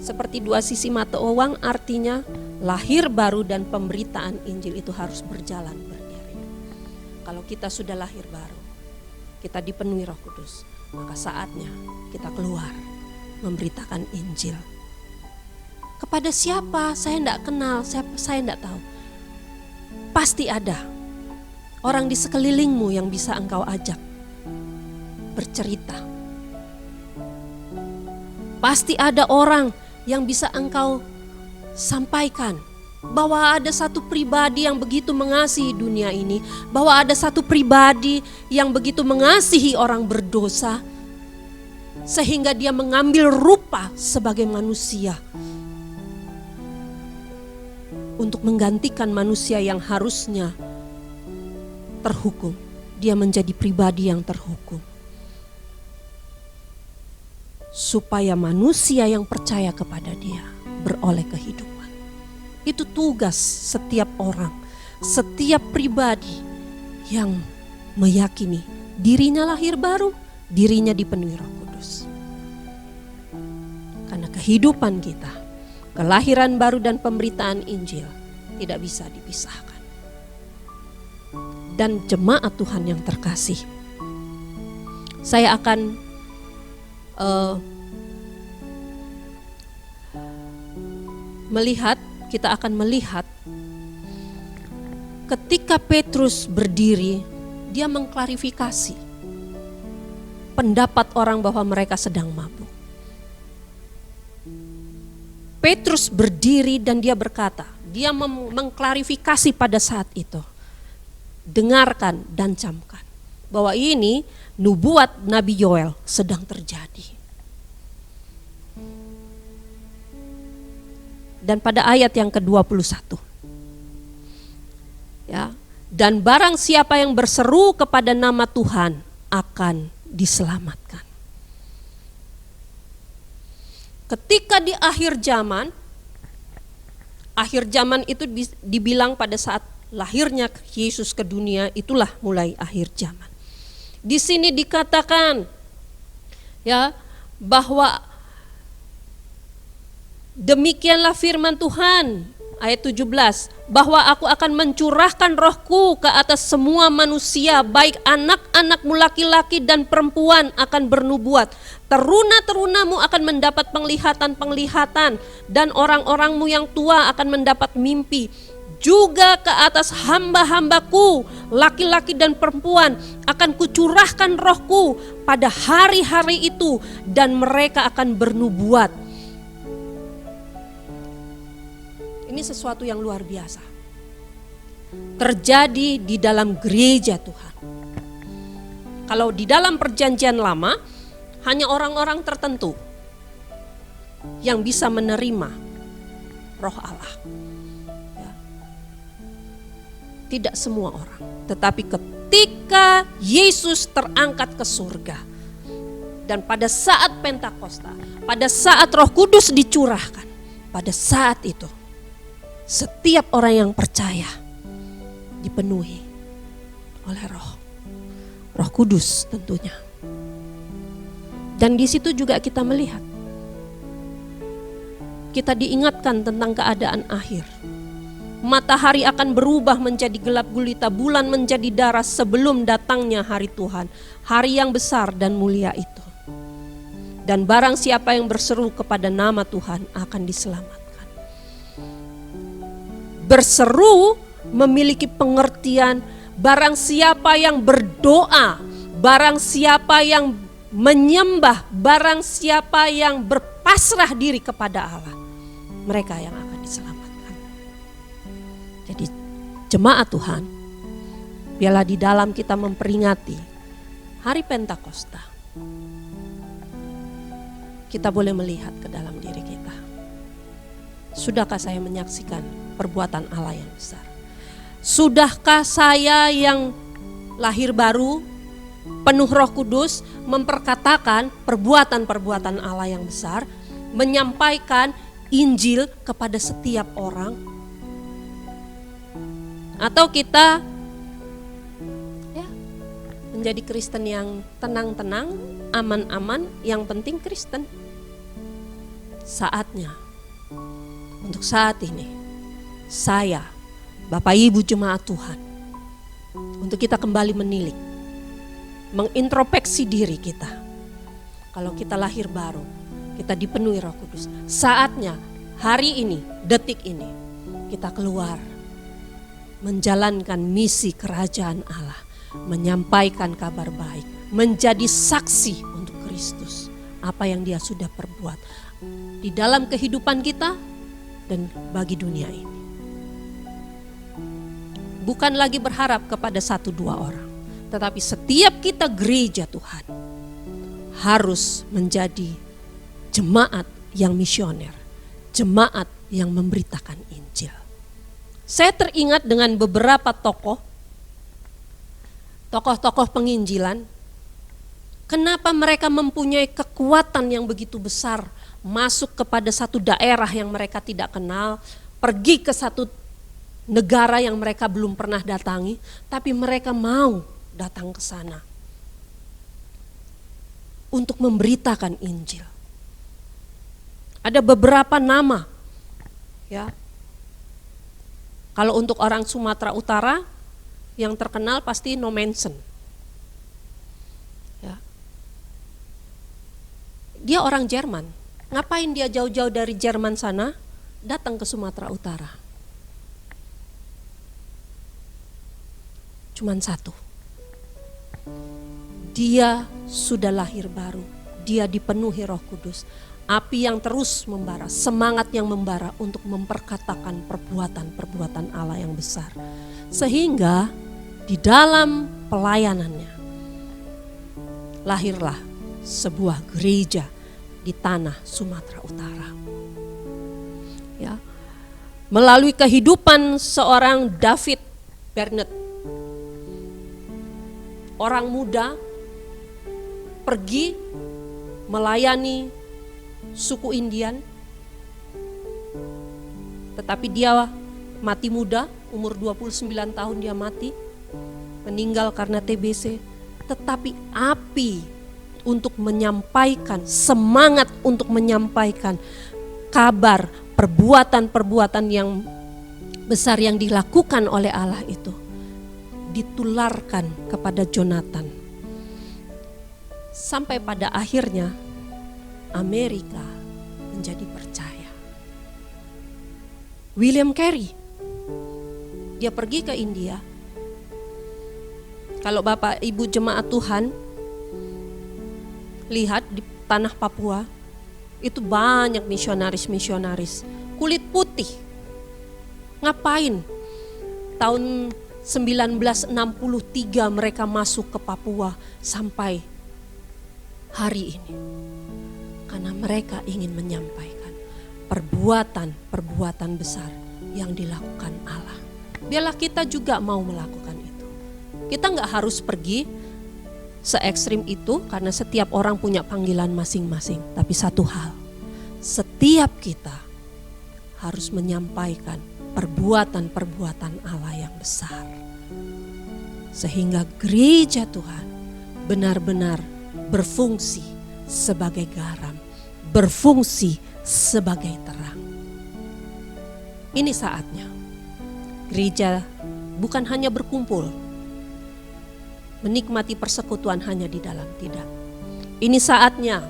Seperti 2 sisi mata uang, artinya lahir baru dan pemberitaan Injil itu harus berjalan beriring. Kalau kita sudah lahir baru, kita dipenuhi Roh Kudus, maka saatnya kita keluar memberitakan Injil. Kepada siapa? Saya tidak kenal, saya tidak tahu. Pasti ada orang di sekelilingmu yang bisa engkau ajak bercerita. Pasti ada orang yang bisa engkau sampaikan bahwa ada satu pribadi yang begitu mengasihi dunia ini, bahwa ada satu pribadi yang begitu mengasihi orang berdosa, sehingga dia mengambil rupa sebagai manusia untuk menggantikan manusia yang harusnya terhukum. Dia menjadi pribadi yang terhukum, supaya manusia yang percaya kepada dia beroleh kehidupan. Itu tugas setiap orang, setiap pribadi yang meyakini dirinya lahir baru, dirinya dipenuhi Roh Kudus. Karena kehidupan kita, kelahiran baru dan pemberitaan Injil tidak bisa dipisahkan. Dan jemaat Tuhan yang terkasih, saya akan kita akan melihat ketika Petrus berdiri, dia mengklarifikasi pendapat orang bahwa mereka sedang mabuk. Petrus berdiri dan dia berkata, dia mengklarifikasi pada saat itu, dengarkan dan camkan bahwa ini nubuat Nabi Yoel sedang terjadi. Dan pada ayat yang ke-21, ya, dan barang siapa yang berseru kepada nama Tuhan akan diselamatkan. ketika di akhir zaman itu dibilang pada saat lahirnya Yesus ke dunia, itulah mulai akhir zaman. Di sini dikatakan ya bahwa demikianlah firman Tuhan ayat 17, bahwa aku akan mencurahkan rohku ke atas semua manusia, baik anak-anakmu laki-laki dan perempuan akan bernubuat, teruna-terunamu akan mendapat penglihatan-penglihatan, dan orang-orangmu yang tua akan mendapat mimpi. Juga ke atas hamba-hambaku laki-laki dan perempuan akan kucurahkan rohku pada hari-hari itu, dan mereka akan bernubuat. Ini sesuatu yang luar biasa terjadi di dalam gereja Tuhan. Kalau di dalam perjanjian lama hanya orang-orang tertentu yang bisa menerima roh Allah ya. Tidak semua orang. Tetapi ketika Yesus terangkat ke surga, dan pada saat Pentakosta, pada saat Roh Kudus dicurahkan, pada saat itu setiap orang yang percaya dipenuhi oleh Roh Kudus tentunya. Dan di situ juga kita melihat, kita diingatkan tentang keadaan akhir. Matahari akan berubah menjadi gelap gulita, bulan menjadi darah sebelum datangnya hari Tuhan, hari yang besar dan mulia itu. Dan barang siapa yang berseru kepada nama Tuhan akan diselamatkan. Berseru memiliki pengertian, barang siapa yang berdoa, barang siapa yang menyembah, barang siapa yang berpasrah diri kepada Allah, mereka yang akan diselamatkan. Jadi jemaat Tuhan, biarlah di dalam kita memperingati hari Pentakosta, kita boleh melihat ke dalam diri kita. Sudahkah saya menyaksikan perbuatan Allah yang besar? Sudahkah saya yang lahir baru, penuh Roh Kudus, memperkatakan perbuatan-perbuatan Allah yang besar, menyampaikan Injil kepada setiap orang? Atau kita ya menjadi Kristen yang tenang-tenang, aman-aman, yang penting Kristen? Saatnya, untuk saat ini, saya, Bapak Ibu jemaat Tuhan, untuk kita kembali menilik, mengintrospeksi diri kita. Kalau kita lahir baru, kita dipenuhi Roh Kudus. Saatnya, hari ini, detik ini, kita keluar, menjalankan misi kerajaan Allah, menyampaikan kabar baik, menjadi saksi untuk Kristus, apa yang Dia sudah perbuat di dalam kehidupan kita dan bagi dunia ini. Bukan lagi berharap kepada 1-2 orang, tetapi setiap kita gereja Tuhan harus menjadi jemaat yang misioner, jemaat yang memberitakan Injil. Saya teringat dengan beberapa tokoh penginjilan. Kenapa mereka mempunyai kekuatan yang begitu besar, masuk kepada satu daerah yang mereka tidak kenal, pergi ke satu negara yang mereka belum pernah datangi, tapi mereka mau datang ke sana untuk memberitakan Injil. Ada beberapa nama, ya. Kalau untuk orang Sumatera Utara, yang terkenal pasti No Mensen. Ya. Dia orang Jerman. Ngapain dia jauh-jauh dari Jerman sana datang ke Sumatera Utara? Cuman satu. Dia sudah lahir baru. Dia dipenuhi Roh Kudus. Api yang terus membara, semangat yang membara untuk memperkatakan perbuatan-perbuatan Allah yang besar. Sehingga di dalam pelayanannya lahirlah sebuah gereja di tanah Sumatera Utara. Ya. Melalui kehidupan seorang David Bernet, orang muda pergi melayani suku Indian. Tetapi dia mati muda, umur 29 tahun dia mati, meninggal karena TBC. Tetapi api untuk menyampaikan, semangat untuk menyampaikan kabar, perbuatan-perbuatan yang besar yang dilakukan oleh Allah itu ditularkan kepada Jonathan. Sampai pada akhirnya Amerika menjadi percaya. William Carey, dia pergi ke India. Kalau Bapak Ibu jemaat Tuhan lihat di tanah Papua, itu banyak misionaris kulit putih. Ngapain? Tahun 1963 mereka masuk ke Papua sampai hari ini. Karena mereka ingin menyampaikan perbuatan-perbuatan besar yang dilakukan Allah. Biarlah kita juga mau melakukan itu. Kita gak harus pergi se-ekstrim itu karena setiap orang punya panggilan masing-masing. Tapi satu hal, setiap kita harus menyampaikan perbuatan-perbuatan Allah yang besar. Sehingga gereja Tuhan benar-benar berfungsi sebagai garam, berfungsi sebagai terang. Ini saatnya gereja bukan hanya berkumpul, menikmati persekutuan hanya di dalam, tidak. Ini saatnya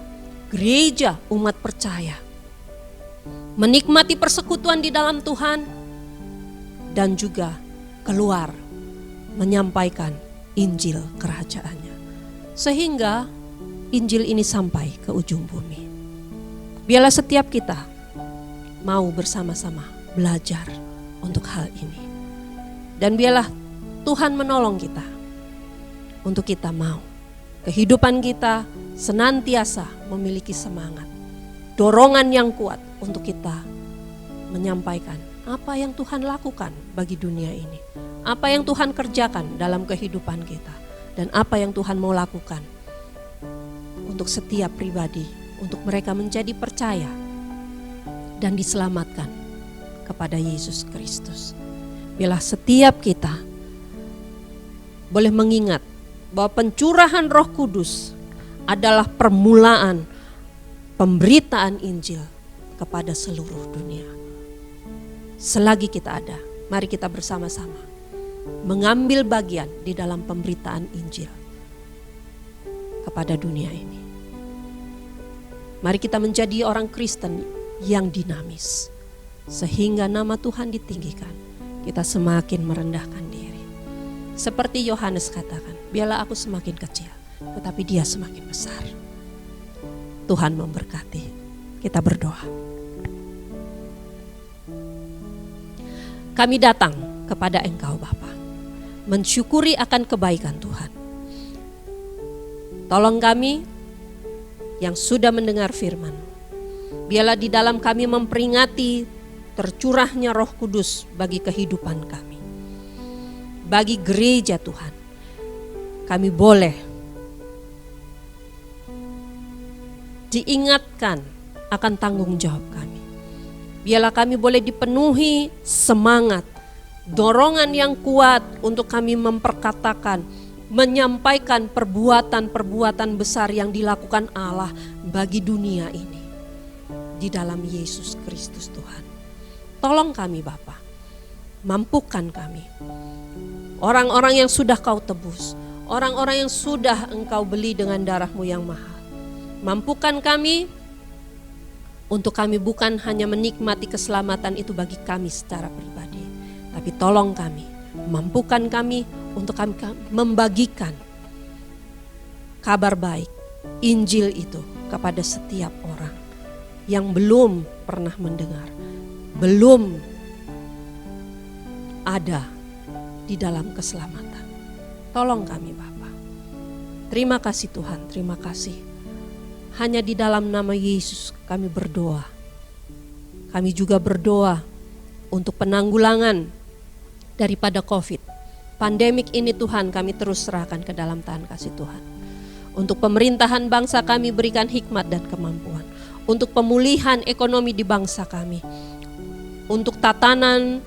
gereja umat percaya menikmati persekutuan di dalam Tuhan dan juga keluar menyampaikan Injil kerajaannya. Sehingga Injil ini sampai ke ujung bumi. Biarlah setiap kita mau bersama-sama belajar untuk hal ini. Dan biarlah Tuhan menolong kita untuk kita mau kehidupan kita senantiasa memiliki semangat, dorongan yang kuat untuk kita menyampaikan apa yang Tuhan lakukan bagi dunia ini, apa yang Tuhan kerjakan dalam kehidupan kita, dan apa yang Tuhan mau lakukan untuk setiap pribadi, untuk mereka menjadi percaya dan diselamatkan kepada Yesus Kristus. Biarlah setiap kita boleh mengingat bahwa pencurahan Roh Kudus adalah permulaan pemberitaan Injil kepada seluruh dunia. Selagi kita ada, mari kita bersama-sama mengambil bagian di dalam pemberitaan Injil kepada dunia ini. Mari kita menjadi orang Kristen yang dinamis, sehingga nama Tuhan ditinggikan, kita semakin merendahkan diri. Seperti Yohanes katakan, biarlah aku semakin kecil, tetapi dia semakin besar. Tuhan memberkati. Kita berdoa. Kami datang kepada Engkau Bapa, mensyukuri akan kebaikan Tuhan. Tolong kami yang sudah mendengar firman. Biarlah di dalam kami memperingati tercurahnya Roh Kudus bagi kehidupan kami. Bagi gereja Tuhan, kami boleh diingatkan akan tanggung jawab kami. Biarlah kami boleh dipenuhi semangat, dorongan yang kuat untuk kami memperkatakan, menyampaikan perbuatan-perbuatan besar yang dilakukan Allah bagi dunia ini di dalam Yesus Kristus Tuhan. Tolong kami Bapa, mampukan kami. Orang-orang yang sudah Kau tebus, orang-orang yang sudah Engkau beli dengan darah-Mu yang mahal. Mampukan kami untuk kami bukan hanya menikmati keselamatan itu bagi kami secara pribadi, tapi tolong kami, mampukan kami untuk kami membagikan kabar baik, Injil itu kepada setiap orang yang belum pernah mendengar, belum ada di dalam keselamatan. Tolong kami Bapa. Terima kasih Tuhan, terima kasih. Hanya di dalam nama Yesus kami berdoa. Kami juga berdoa untuk penanggulangan daripada COVID. Pandemik ini Tuhan kami terus serahkan ke dalam tangan kasih Tuhan. Untuk pemerintahan bangsa kami berikan hikmat dan kemampuan. untuk pemulihan ekonomi di bangsa kami, untuk tatanan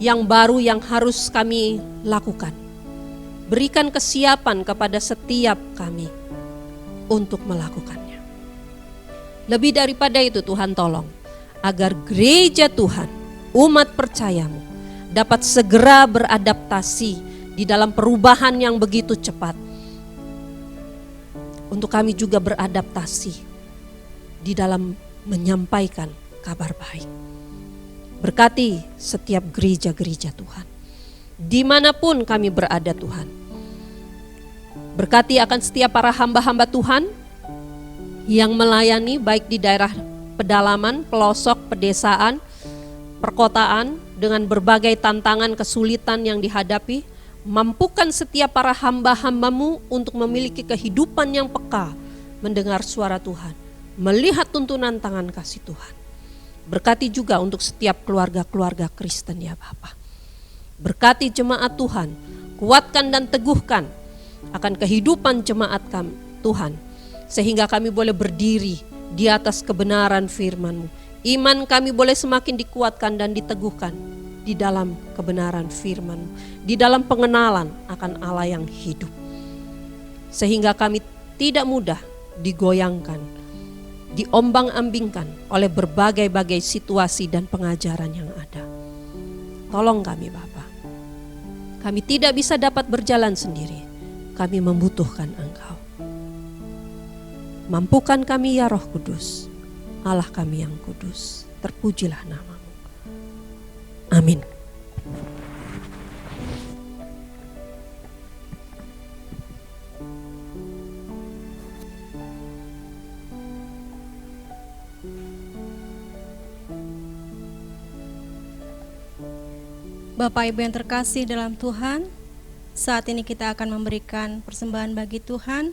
yang baru yang harus kami lakukan. Berikan kesiapan kepada setiap kami untuk melakukannya. Lebih daripada itu Tuhan tolong, agar gereja Tuhan, umat percayamu, dapat segera beradaptasi di dalam perubahan yang begitu cepat. Untuk kami juga beradaptasi di dalam menyampaikan kabar baik. Berkati setiap gereja-gereja Tuhan, dimanapun kami berada Tuhan. Berkati akan setiap para hamba-hamba Tuhan yang melayani baik di daerah pedalaman, pelosok, pedesaan, perkotaan dengan berbagai tantangan kesulitan yang dihadapi. Mampukan setiap para hamba-hambamu untuk memiliki kehidupan yang peka, mendengar suara Tuhan, melihat tuntunan tangan kasih Tuhan. Berkati juga untuk setiap keluarga-keluarga Kristen ya Bapa. Berkati jemaat Tuhan, kuatkan dan teguhkan akan kehidupan jemaat kami Tuhan, sehingga kami boleh berdiri di atas kebenaran firman-Mu. Iman kami boleh semakin dikuatkan dan diteguhkan di dalam kebenaran firman-Mu, di dalam pengenalan akan Allah yang hidup, sehingga kami tidak mudah digoyangkan, diombang-ambingkan oleh berbagai-bagai situasi dan pengajaran yang ada. Tolong kami Bapa, kami tidak bisa dapat berjalan sendiri, kami membutuhkan Engkau. Mampukan kami ya Roh Kudus, Allah kami yang kudus, terpujilah nama-Mu. Amin. Bapak Ibu yang terkasih dalam Tuhan, saat ini kita akan memberikan persembahan bagi Tuhan.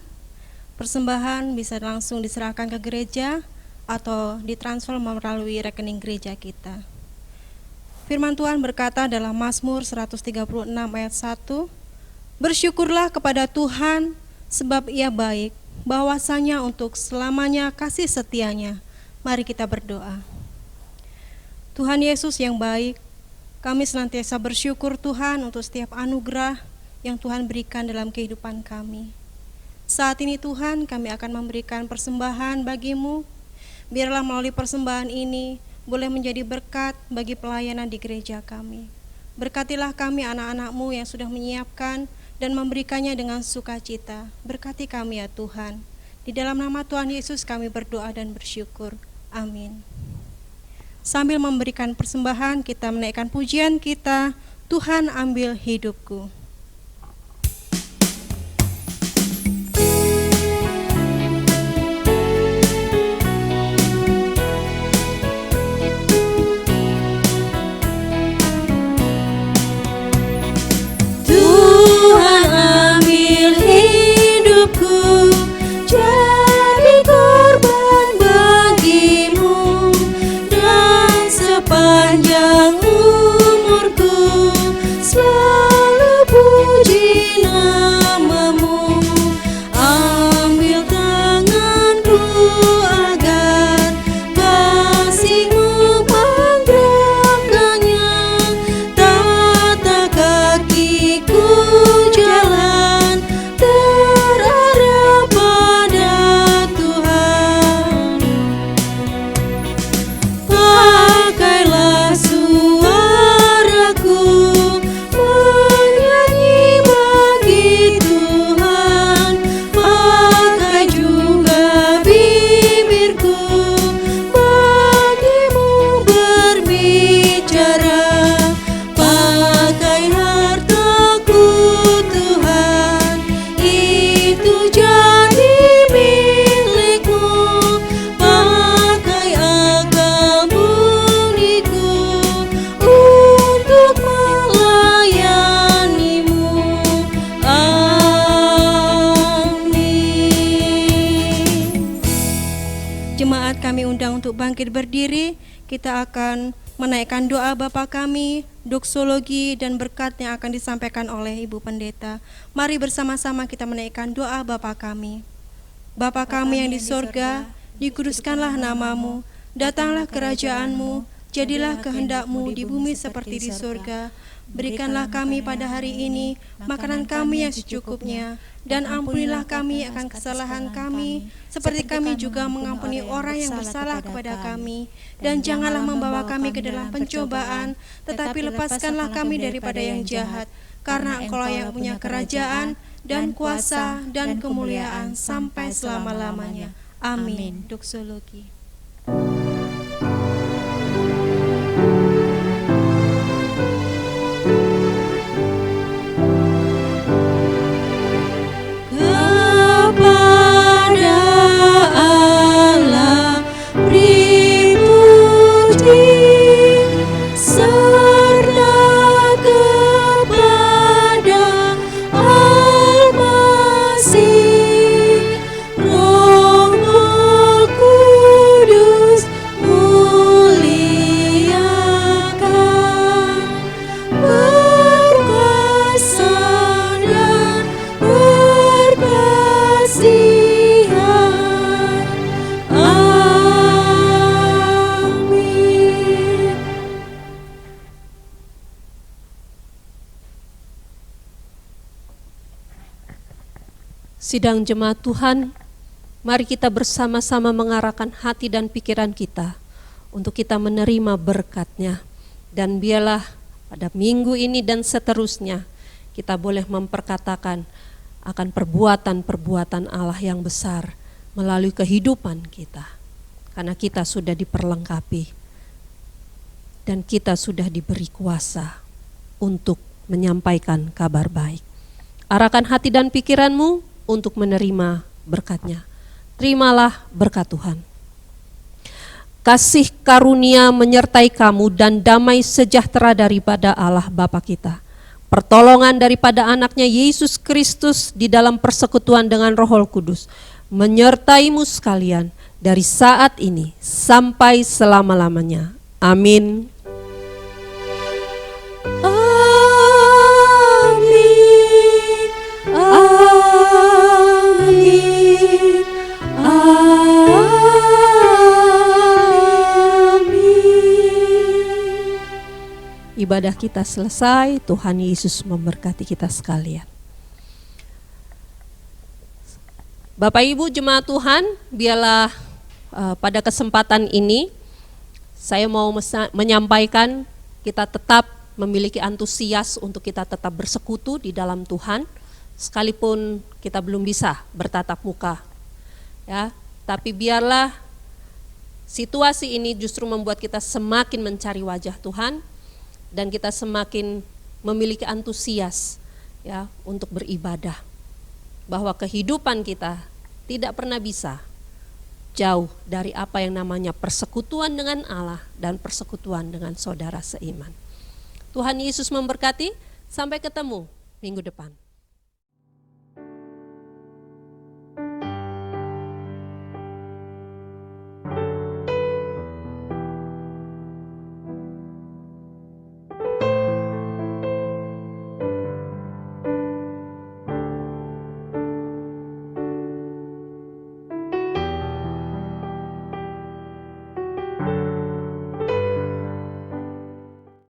Persembahan bisa langsung diserahkan ke gereja atau ditransfer melalui rekening gereja kita. Firman Tuhan berkata dalam Mazmur 136 ayat 1, "Bersyukurlah kepada Tuhan sebab Ia baik, bahwasanya untuk selamanya kasih setianya." Mari kita berdoa. Tuhan Yesus yang baik, kami senantiasa bersyukur Tuhan untuk setiap anugerah yang Tuhan berikan dalam kehidupan kami. Saat ini Tuhan, kami akan memberikan persembahan bagi-Mu. Biarlah melalui persembahan ini boleh menjadi berkat bagi pelayanan di gereja kami. Berkatilah kami anak-anak-Mu yang sudah menyiapkan dan memberikannya dengan sukacita. Berkati kami ya Tuhan. Di dalam nama Tuhan Yesus kami berdoa dan bersyukur. Amin. Sambil memberikan persembahan, kita menaikkan pujian kita, Tuhan ambil hidupku. Tuhan ambil hidupku, jadi korban bagi-Mu, dan sepanjang umurku selalu puji nama-Mu. Ambil tanganku agar kasih-Mu menggenggamnya, tata kakiku jalan terarah pada Tuhan. Pakailah suaraku menyanyi bagi Tuhan, pakai juga bibirku bagi-Mu berbicara, pakai hartaku Tuhan, itu jadi milik-Mu, pakai akal budiku untuk melayani-Mu. Amin. Jemaat kami undang untuk bangkit berdiri. Kita akan menaikkan doa Bapa kami, doksologi dan berkat yang akan disampaikan oleh Ibu Pendeta. Mari bersama-sama kita menaikkan doa Bapa kami. Bapa kami yang di sorga, dikuduskanlah namamu, datanglah kerajaanmu, jadilah kehendak-Mu di bumi seperti di surga. Berikanlah kami pada hari ini makanan kami yang secukupnya, dan ampunilah kami akan kesalahan kami, seperti kami juga mengampuni orang yang bersalah kepada kami. Dan janganlah membawa kami ke dalam pencobaan, tetapi lepaskanlah kami daripada yang jahat, karena Engkau yang punya kerajaan, dan kuasa, dan kemuliaan, sampai selama-lamanya. Amin. Doksologi. Sidang jemaat Tuhan, mari kita bersama-sama mengarahkan hati dan pikiran kita untuk kita menerima berkat-Nya. Dan biarlah pada minggu ini dan seterusnya kita boleh memperkatakan akan perbuatan-perbuatan Allah yang besar melalui kehidupan kita. Karena kita sudah diperlengkapi dan kita sudah diberi kuasa untuk menyampaikan kabar baik. Arahkan hati dan pikiranmu untuk menerima berkat-Nya. Terimalah berkat Tuhan. Kasih karunia menyertai kamu dan damai sejahtera daripada Allah Bapa kita, pertolongan daripada anaknya Yesus Kristus di dalam persekutuan dengan Roh Kudus, menyertaimu sekalian dari saat ini sampai selama-lamanya. Amin. Ibadah kita selesai, Tuhan Yesus memberkati kita sekalian. Bapak Ibu jemaat Tuhan, biarlah pada kesempatan ini saya mau menyampaikan kita tetap memiliki antusias untuk kita tetap bersekutu di dalam Tuhan, sekalipun kita belum bisa bertatap muka. Ya, tapi biarlah situasi ini justru membuat kita semakin mencari wajah Tuhan, dan kita semakin memiliki antusias ya untuk beribadah, bahwa kehidupan kita tidak pernah bisa jauh dari apa yang namanya persekutuan dengan Allah dan persekutuan dengan saudara seiman. Tuhan Yesus memberkati, sampai ketemu minggu depan.